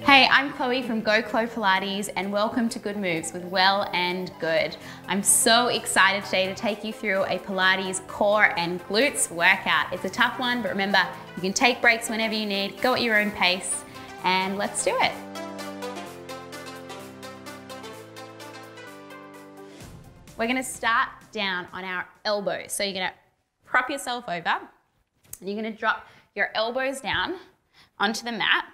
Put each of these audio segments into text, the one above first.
Hey, I'm Chloe from Go Chloe Pilates and welcome to Good Moves with Well+Good. I'm so excited today to take you through a Pilates core and glutes workout. It's a tough one, but remember, you can take breaks whenever you need, go at your own pace, and let's do it. We're gonna start down on our elbows. So you're gonna prop yourself over and you're gonna drop your elbows down onto the mat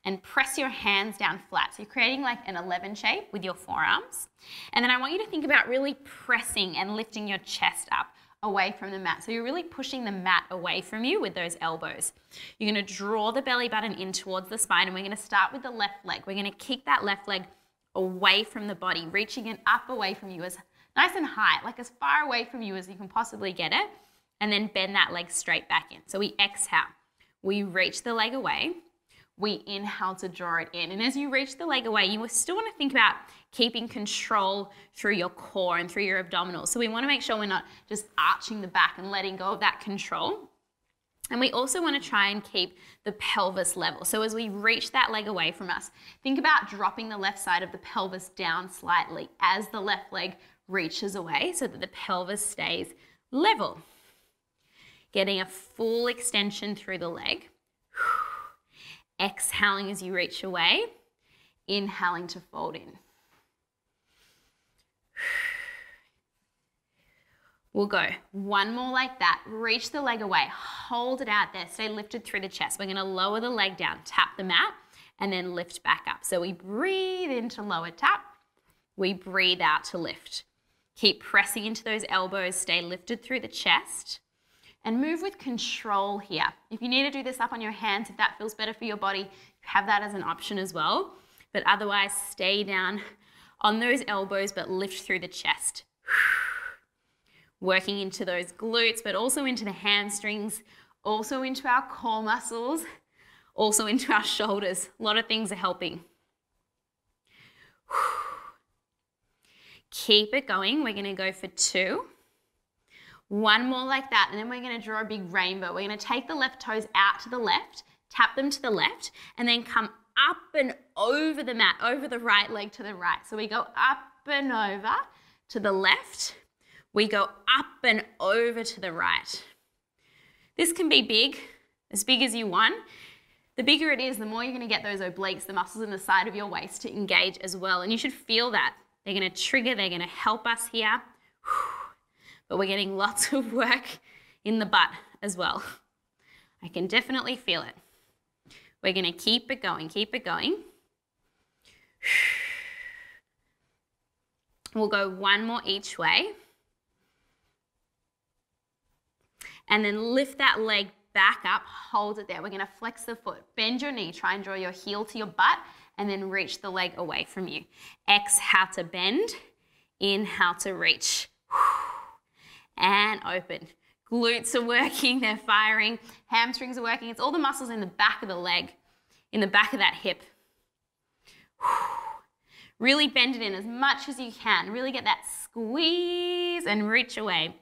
and press your hands down flat. So you're creating like an 11 shape with your forearms. And then I want you to think about really pressing and lifting your chest up away from the mat. So you're really pushing the mat away from you with those elbows. You're gonna draw the belly button in towards the spine, and we're gonna start with the left leg. We're gonna kick that left leg away from the body, reaching it up away from you as nice and high, like as far away from you as you can possibly get it, and then bend that leg straight back in. So we exhale, we reach the leg away, we inhale to draw it in. And as you reach the leg away, you still want to think about keeping control through your core and through your abdominals. So we want to make sure we're not just arching the back and letting go of that control. And we also want to try and keep the pelvis level. So as we reach that leg away from us, think about dropping the left side of the pelvis down slightly as the left leg reaches away so that the pelvis stays level. Getting a full extension through the leg. Exhaling as you reach away, inhaling to fold in. We'll go one more like that. Reach the leg away, hold it out there, stay lifted through the chest. We're gonna lower the leg down, tap the mat, and then lift back up. So we breathe in to lower tap, we breathe out to lift. Keep pressing into those elbows, stay lifted through the chest. And move with control here. If you need to do this up on your hands, if that feels better for your body, have that as an option as well. But otherwise, stay down on those elbows, but lift through the chest. Working into those glutes, but also into the hamstrings, also into our core muscles, also into our shoulders. A lot of things are helping. Keep it going. We're gonna go for 2. One more like that, and then we're gonna draw a big rainbow. We're gonna take the left toes out to the left, tap them to the left, and then come up and over the mat, over the right leg to the right. So we go up and over to the left. We go up and over to the right. This can be big as you want. The bigger it is, the more you're gonna get those obliques, the muscles in the side of your waist to engage as well. And you should feel that. They're gonna trigger, they're gonna help us here. But we're getting lots of work in the butt as well. I can definitely feel it. We're gonna keep it going, keep it going. We'll go one more each way. And then lift that leg back up, hold it there. We're gonna flex the foot, bend your knee, try and draw your heel to your butt, and then reach the leg away from you. Exhale to bend, inhale to reach. And open. Glutes are working, they're firing. Hamstrings are working. It's all the muscles in the back of the leg, in the back of that hip. Really bend it in as much as you can. Really get that squeeze and reach away.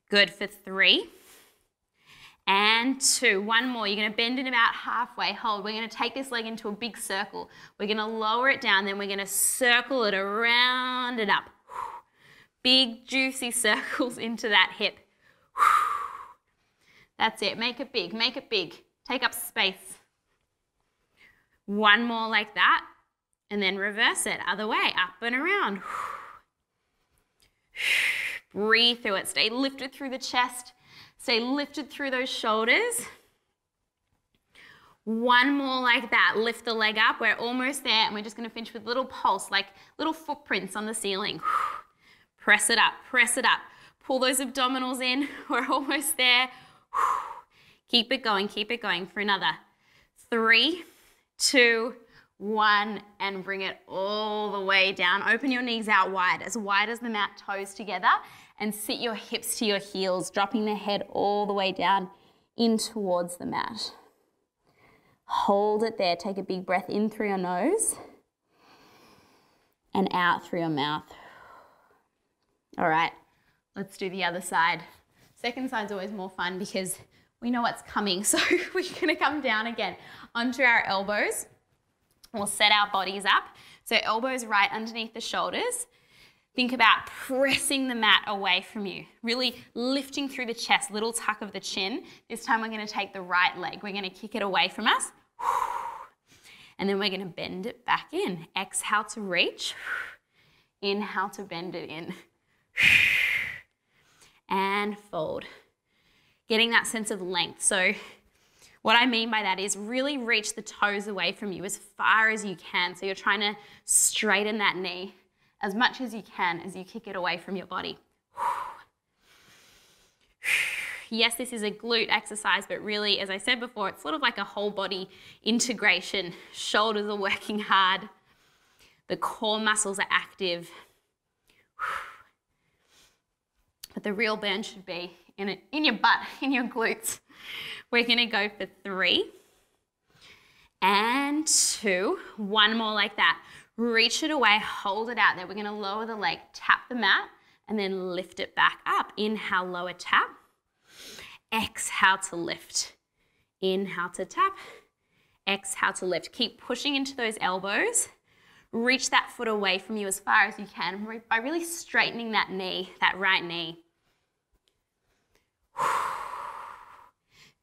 Good for 3 and 2. One more. You're gonna bend it about halfway. Hold. We're gonna take this leg into a big circle. We're gonna lower it down, then we're gonna circle it around and up. Big, juicy circles into that hip. That's it. Make it big. Make it big. Take up space. One more like that. And then reverse it. Other way. Up and around. Breathe through it. Stay lifted through the chest. Stay lifted through those shoulders. One more like that. Lift the leg up. We're almost there. And we're just going to finish with a little pulse, like little footprints on the ceiling. Press it up, press it up. Pull those abdominals in. We're almost there. Keep it going for another 3, 2, 1, and bring it all the way down. Open your knees out wide as the mat, toes together, and sit your hips to your heels, dropping the head all the way down in towards the mat. Hold it there. Take a big breath in through your nose and out through your mouth. All right, let's do the other side. Second side's always more fun because we know what's coming. So we're gonna come down again onto our elbows. We'll set our bodies up. So elbows right underneath the shoulders. Think about pressing the mat away from you, really lifting through the chest, little tuck of the chin. This time we're gonna take the right leg. We're gonna kick it away from us. And then we're gonna bend it back in. Exhale to reach. Inhale to bend it in. And fold. Getting that sense of length. So what I mean by that is really reach the toes away from you as far as you can. So you're trying to straighten that knee as much as you can as you kick it away from your body. Yes, this is a glute exercise, but really, as I said before, it's sort of like a whole body integration. Shoulders are working hard. The core muscles are active. But the real burn should be in your butt, in your glutes. We're gonna go for 3 and 2. One more like that. Reach it away, hold it out there. We're gonna lower the leg, tap the mat, and then lift it back up. Inhale, lower tap. Exhale to lift. Inhale to tap. Exhale to lift. Keep pushing into those elbows. Reach that foot away from you as far as you can by really straightening that knee, that right knee.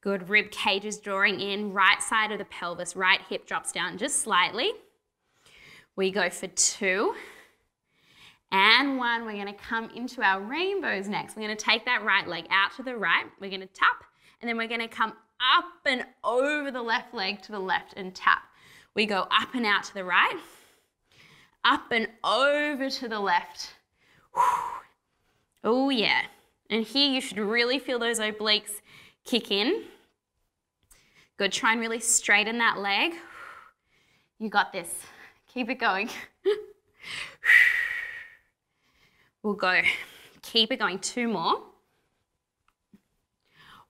Good, rib cage is drawing in, right side of the pelvis, right hip drops down just slightly. We go for 2 and 1. We're gonna come into our rainbows next. We're gonna take that right leg out to the right. We're gonna tap, and then we're gonna come up and over the left leg to the left and tap. We go up and out to the right, up and over to the left. Oh yeah. And here you should really feel those obliques kick in. Good, try and really straighten that leg. You got this. Keep it going. We'll go. Keep it going. 2 more.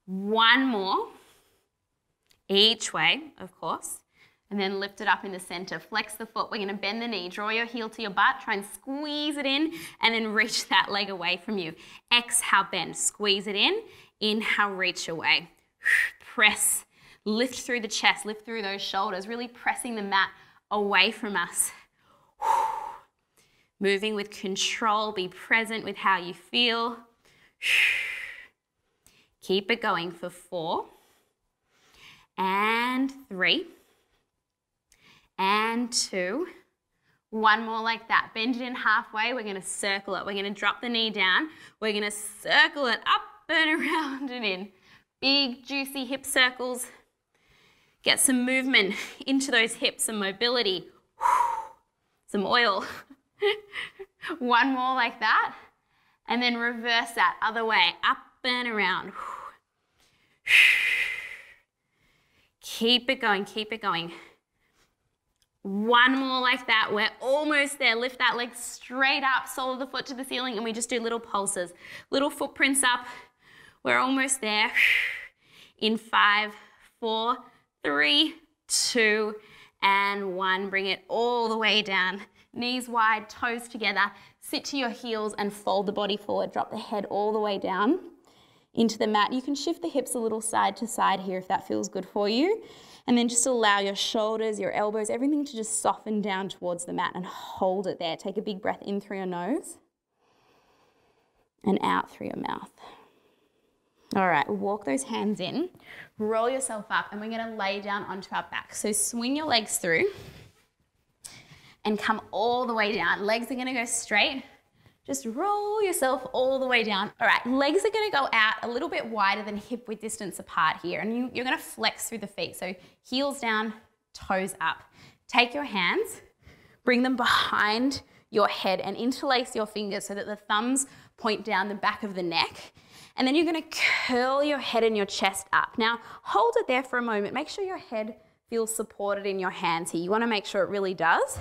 1 more. Each way, of course. And then lift it up in the center. Flex the foot. We're going to bend the knee. Draw your heel to your butt. Try and squeeze it in and then reach that leg away from you. Exhale, bend. Squeeze it in. Inhale, reach away. Press. Lift through the chest. Lift through those shoulders. Really pressing the mat away from us. Moving with control. Be present with how you feel. Keep it going for 4 and 3 and 2. 1 more like that. Bend it in halfway. We're going to circle it. We're going to drop the knee down. We're going to circle it up and around and in. Big, juicy hip circles. Get some movement into those hips, some mobility. Some oil. 1 more like that. And then reverse that other way, up and around. Keep it going, keep it going. 1 more like that. We're almost there. Lift that leg straight up, sole of the foot to the ceiling, and we just do little pulses. Little footprints up. We're almost there. In 5, 4, 3, 2, and 1. Bring it all the way down. Knees wide, toes together. Sit to your heels and fold the body forward. Drop the head all the way down into the mat. You can shift the hips a little side to side here if that feels good for you. And then just allow your shoulders, your elbows, everything to just soften down towards the mat and hold it there. Take a big breath in through your nose and out through your mouth. All right, walk those hands in, roll yourself up, and we're gonna lay down onto our back. So swing your legs through and come all the way down. Legs are gonna go straight. Just roll yourself all the way down. All right, legs are gonna go out a little bit wider than hip width distance apart here, and you're gonna flex through the feet. So heels down, toes up. Take your hands, bring them behind your head and interlace your fingers so that the thumbs point down the back of the neck. And then you're gonna curl your head and your chest up. Now, hold it there for a moment. Make sure your head feels supported in your hands here. You wanna make sure it really does.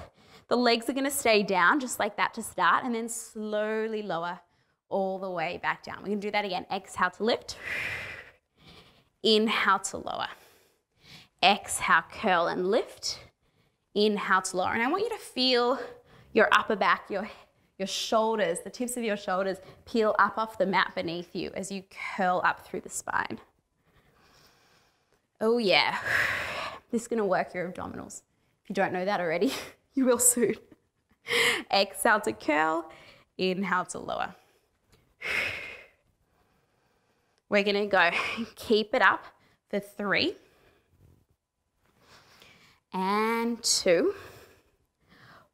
The legs are gonna stay down just like that to start, and then slowly lower all the way back down. We're gonna do that again. Exhale to lift. Inhale to lower. Exhale, curl and lift. Inhale to lower. And I want you to feel your upper back, your shoulders, the tips of your shoulders peel up off the mat beneath you as you curl up through the spine. Oh yeah, this is gonna work your abdominals. If you don't know that already, you will soon. Exhale to curl, inhale to lower. We're gonna go, keep it up for 3 and 2.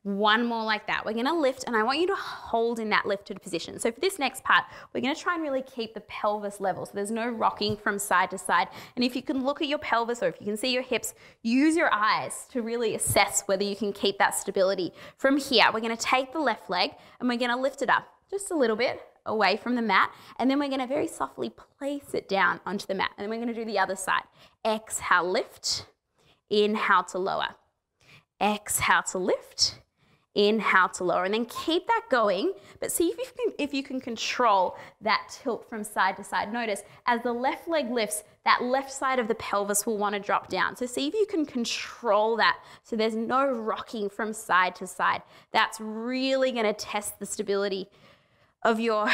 One more like that. We're gonna lift, and I want you to hold in that lifted position. So for this next part, we're gonna try and really keep the pelvis level, so there's no rocking from side to side. And if you can look at your pelvis, or if you can see your hips, use your eyes to really assess whether you can keep that stability. From here, we're gonna take the left leg, and we're gonna lift it up just a little bit away from the mat, and then we're gonna very softly place it down onto the mat. And then we're gonna do the other side. Exhale, lift. Inhale to lower. Exhale to lift. Inhale to lower, and then keep that going, but see if you can control that tilt from side to side. Notice as the left leg lifts, that left side of the pelvis will want to drop down. So see if you can control that so there's no rocking from side to side. That's really going to test the stability of your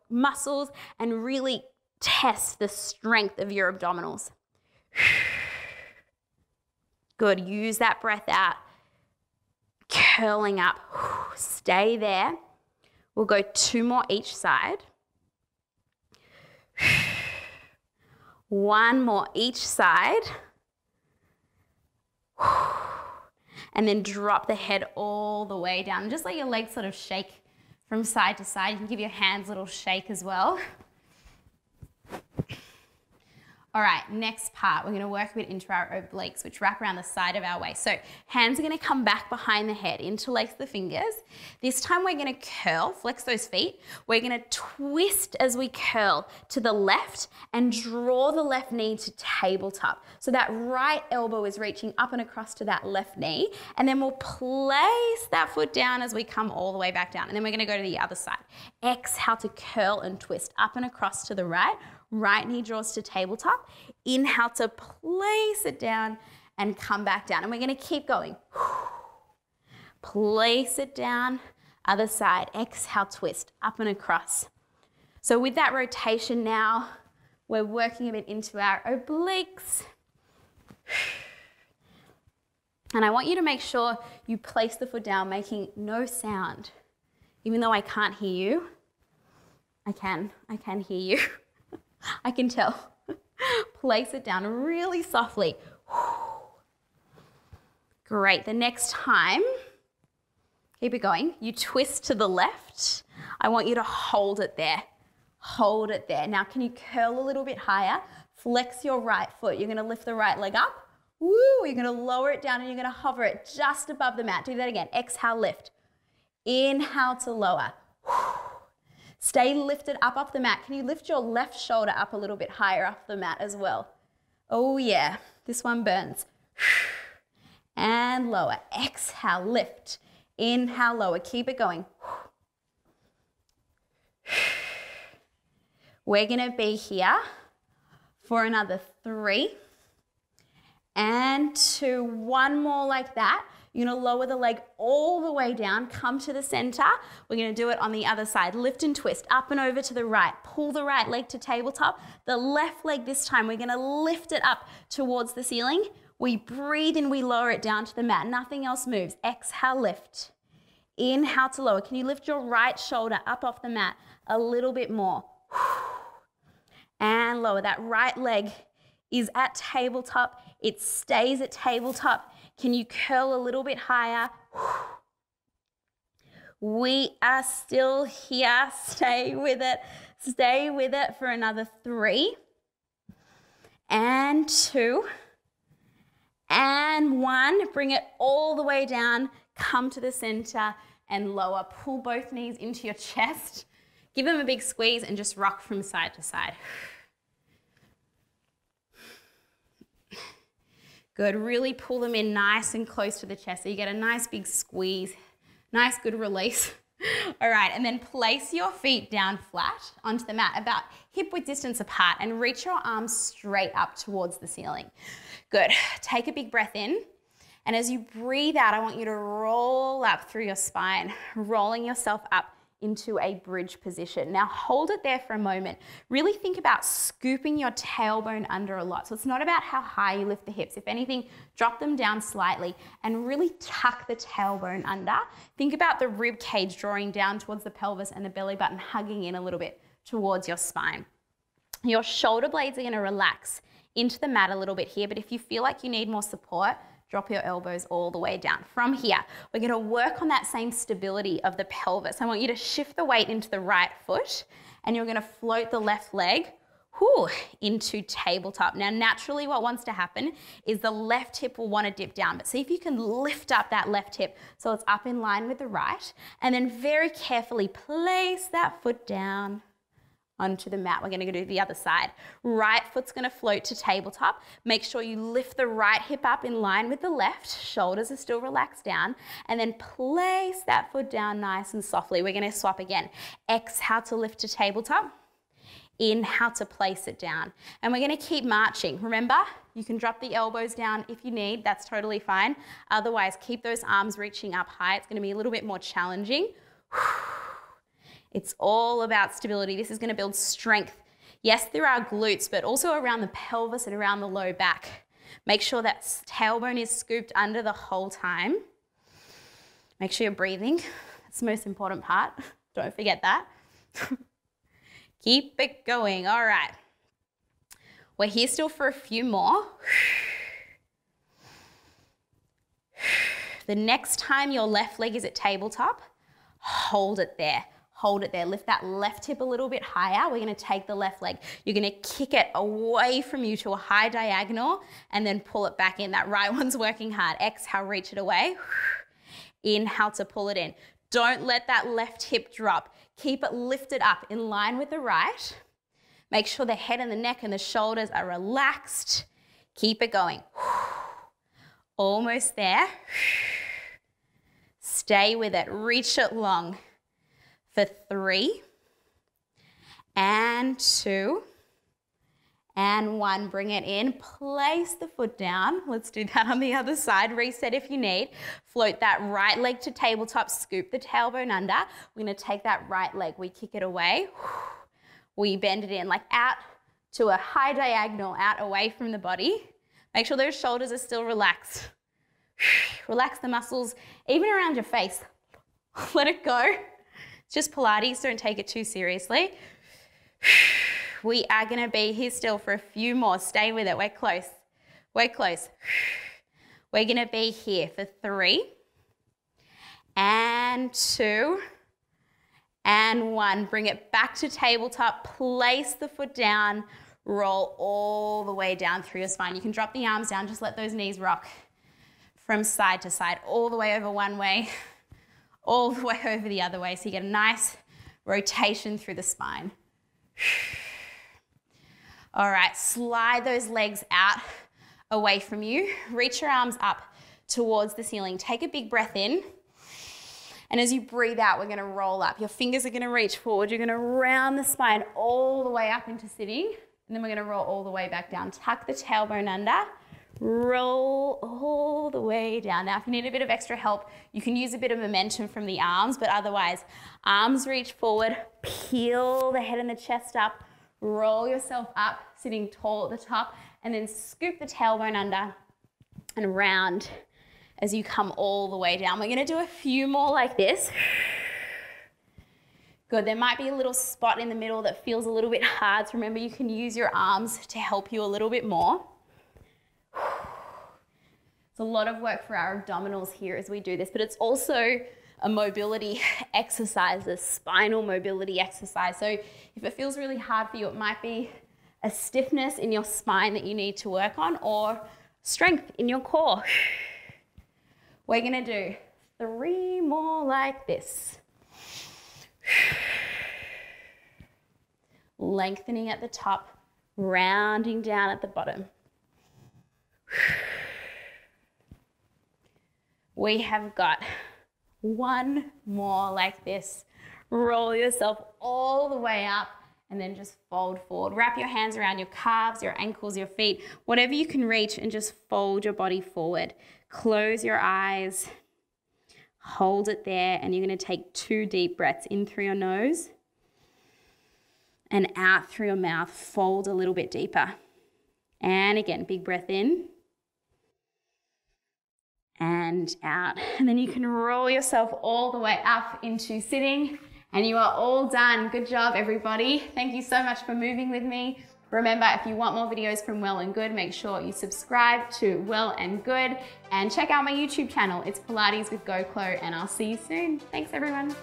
muscles and really test the strength of your abdominals. Good, use that breath out. Curling up, stay there. We'll go 2 more each side. 1 more each side. And then drop the head all the way down. Just let your legs sort of shake from side to side. You can give your hands a little shake as well. All right, next part, we're gonna work a bit into our obliques, which wrap around the side of our waist. So hands are gonna come back behind the head, interlace the fingers. This time we're gonna curl, flex those feet. We're gonna twist as we curl to the left and draw the left knee to tabletop. So that right elbow is reaching up and across to that left knee. And then we'll place that foot down as we come all the way back down. And then we're gonna go to the other side. Exhale to curl and twist up and across to the right. Right knee draws to tabletop. Inhale to place it down and come back down. And we're gonna keep going. Place it down, other side. Exhale, twist, up and across. So with that rotation now, we're working a bit into our obliques. And I want you to make sure you place the foot down, making no sound. Even though I can't hear you, I can hear you. I can tell. Place it down really softly. Great. The next time, keep it going. You twist to the left. I want you to hold it there. Hold it there. Now, can you curl a little bit higher? Flex your right foot. You're going to lift the right leg up. Woo! You're going to lower it down and you're going to hover it just above the mat. Do that again. Exhale, lift. Inhale to lower. Stay lifted up off the mat. Can you lift your left shoulder up a little bit higher off the mat as well? Oh yeah, this one burns. And lower. Exhale, lift. Inhale, lower. Keep it going. We're gonna be here for another 3 and 2. One more like that. You're gonna lower the leg all the way down, come to the center. We're gonna do it on the other side. Lift and twist, up and over to the right. Pull the right leg to tabletop. The left leg this time, we're gonna lift it up towards the ceiling. We breathe and we lower it down to the mat. Nothing else moves. Exhale, lift. Inhale to lower. Can you lift your right shoulder up off the mat a little bit more? And lower. That right leg is at tabletop. It stays at tabletop. Can you curl a little bit higher? We are still here. Stay with it. Stay with it for another 3 and 2 and 1. Bring it all the way down. Come to the center and lower. Pull both knees into your chest. Give them a big squeeze and just rock from side to side. Good, really pull them in nice and close to the chest so you get a nice big squeeze, nice good release. All right, and then place your feet down flat onto the mat, about hip width distance apart, and reach your arms straight up towards the ceiling. Good, take a big breath in, and as you breathe out, I want you to roll up through your spine, rolling yourself up into a bridge position. Now hold it there for a moment. Really think about scooping your tailbone under a lot. So it's not about how high you lift the hips. If anything, drop them down slightly and really tuck the tailbone under. Think about the rib cage drawing down towards the pelvis and the belly button hugging in a little bit towards your spine. Your shoulder blades are going to relax into the mat a little bit here, but if you feel like you need more support, drop your elbows all the way down. From here, we're going to work on that same stability of the pelvis. I want you to shift the weight into the right foot, and you're going to float the left leg into tabletop. Now, naturally, what wants to happen is the left hip will want to dip down, but see if you can lift up that left hip so it's up in line with the right, and then very carefully place that foot down onto the mat. We're going to do the other side. Right foot's going to float to tabletop. Make sure you lift the right hip up in line with the left. Shoulders are still relaxed down. And then place that foot down nice and softly. We're going to swap again. Exhale to lift to tabletop. Inhale to place it down. And we're going to keep marching. Remember, you can drop the elbows down if you need. That's totally fine. Otherwise, keep those arms reaching up high. It's going to be a little bit more challenging. It's all about stability. This is going to build strength. Yes, there are glutes, but also around the pelvis and around the low back. Make sure that tailbone is scooped under the whole time. Make sure you're breathing. That's the most important part. Don't forget that. Keep it going. All right. We're here still for a few more. The next time your left leg is at tabletop, hold it there. Hold it there. Lift that left hip a little bit higher. We're going to take the left leg. You're going to kick it away from you to a high diagonal and then pull it back in. That right one's working hard. Exhale, reach it away. Inhale to pull it in. Don't let that left hip drop. Keep it lifted up in line with the right. Make sure the head and the neck and the shoulders are relaxed. Keep it going. Almost there. Stay with it. Reach it long. For 3, and 2, and 1. Bring it in. Place the foot down. Let's do that on the other side. Reset if you need. Float that right leg to tabletop. Scoop the tailbone under. We're going to take that right leg. We kick it away. We bend it in like out to a high diagonal, out away from the body. Make sure those shoulders are still relaxed. Relax the muscles, even around your face. Let it go. Just Pilates, don't take it too seriously. We are going to be here still for a few more. Stay with it. We're close. We're close. We're going to be here for 3, and 2, and 1. Bring it back to tabletop. Place the foot down. Roll all the way down through your spine. You can drop the arms down. Just let those knees rock from side to side, all the way over one way, all the way over the other way. So you get a nice rotation through the spine. All right, slide those legs out away from you. Reach your arms up towards the ceiling. Take a big breath in. And as you breathe out, we're gonna roll up. Your fingers are gonna reach forward. You're gonna round the spine all the way up into sitting. And then we're gonna roll all the way back down. Tuck the tailbone under. Roll all the way down. Now, if you need a bit of extra help, you can use a bit of momentum from the arms, but otherwise, arms reach forward, peel the head and the chest up, roll yourself up, sitting tall at the top, and then scoop the tailbone under and round as you come all the way down. We're gonna do a few more like this. Good, there might be a little spot in the middle that feels a little bit hard, so remember you can use your arms to help you a little bit more. It's a lot of work for our abdominals here as we do this, but it's also a mobility exercise, a spinal mobility exercise. So if it feels really hard for you, it might be a stiffness in your spine that you need to work on, or strength in your core. We're gonna do 3 more like this. Lengthening at the top, rounding down at the bottom. We have got 1 more like this. Roll yourself all the way up and then just fold forward. Wrap your hands around your calves, your ankles, your feet, whatever you can reach, and just fold your body forward. Close your eyes. Hold it there, and you're going to take 2 deep breaths in through your nose and out through your mouth. Fold a little bit deeper. And again, big breath in and out. And then you can roll yourself all the way up into sitting, and you are all done. Good job, everybody. Thank you so much for moving with me. Remember, if you want more videos from Well+Good, make sure you subscribe to Well+Good and check out my YouTube channel. It's Pilates with GoClo, and I'll see you soon. Thanks, everyone.